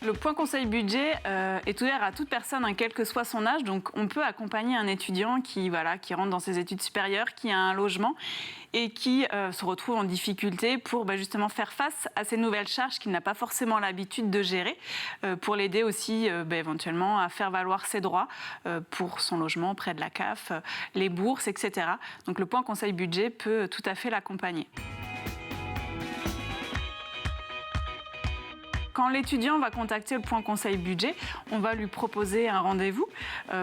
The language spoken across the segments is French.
Le point conseil budget est ouvert à toute personne, quel que soit son âge. Donc, on peut accompagner un étudiant qui rentre dans ses études supérieures, qui a un logement et qui se retrouve en difficulté pour justement faire face à ces nouvelles charges qu'il n'a pas forcément l'habitude de gérer, pour l'aider aussi éventuellement à faire valoir ses droits pour son logement auprès de la CAF, les bourses, etc. Donc, le point conseil budget peut tout à fait l'accompagner. Quand l'étudiant va contacter le point conseil budget, on va lui proposer un rendez-vous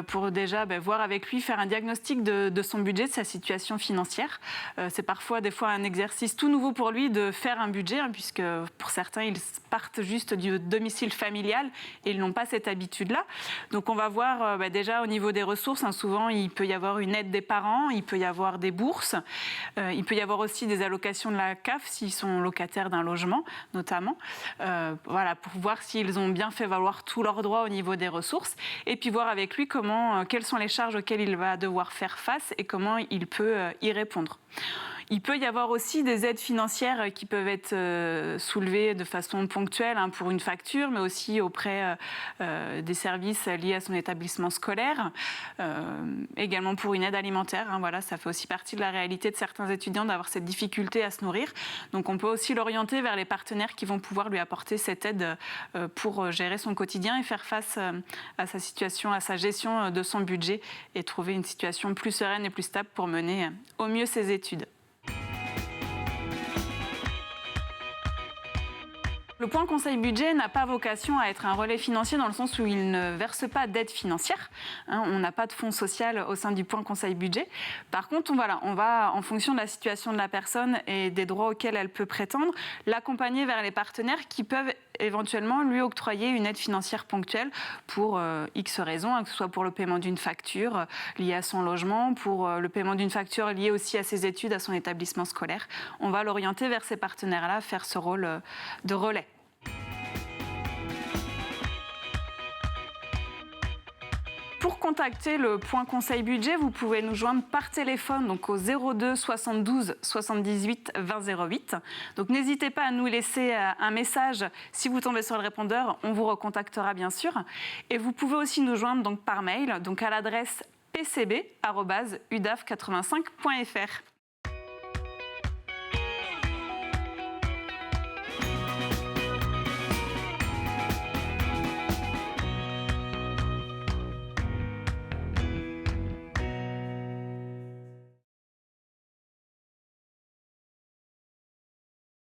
pour déjà voir avec lui, faire un diagnostic de son budget, de sa situation financière. C'est parfois des fois un exercice tout nouveau pour lui de faire un budget, puisque pour certains, ils partent juste du domicile familial et ils n'ont pas cette habitude-là. Donc on va voir déjà au niveau des ressources, souvent il peut y avoir une aide des parents, il peut y avoir des bourses, il peut y avoir aussi des allocations de la CAF s'ils sont locataires d'un logement notamment. Pour voir s'ils ont bien fait valoir tous leurs droits au niveau des ressources, et puis voir avec lui quelles sont les charges auxquelles il va devoir faire face et comment il peut y répondre. Il peut y avoir aussi des aides financières qui peuvent être soulevées de façon ponctuelle pour une facture, mais aussi auprès des services liés à son établissement scolaire, également pour une aide alimentaire. Ça fait aussi partie de la réalité de certains étudiants d'avoir cette difficulté à se nourrir. Donc on peut aussi l'orienter vers les partenaires qui vont pouvoir lui apporter cette aide pour gérer son quotidien et faire face à sa situation, à sa gestion de son budget, et trouver une situation plus sereine et plus stable pour mener au mieux ses études. Le point conseil budget n'a pas vocation à être un relais financier dans le sens où il ne verse pas d'aide financière. On n'a pas de fonds social au sein du point conseil budget. Par contre, on va, en fonction de la situation de la personne et des droits auxquels elle peut prétendre, l'accompagner vers les partenaires qui peuvent éventuellement lui octroyer une aide financière ponctuelle pour X raisons, que ce soit pour le paiement d'une facture liée à son logement, pour le paiement d'une facture liée aussi à ses études, à son établissement scolaire. On va l'orienter vers ces partenaires-là, faire ce rôle de relais. Pour contacter le point conseil budget, vous pouvez nous joindre par téléphone donc au 02 72 78 20 08. Donc n'hésitez pas à nous laisser un message. Si vous tombez sur le répondeur, on vous recontactera bien sûr. Et vous pouvez aussi nous joindre donc par mail, donc à l'adresse pcb@udaf85.fr.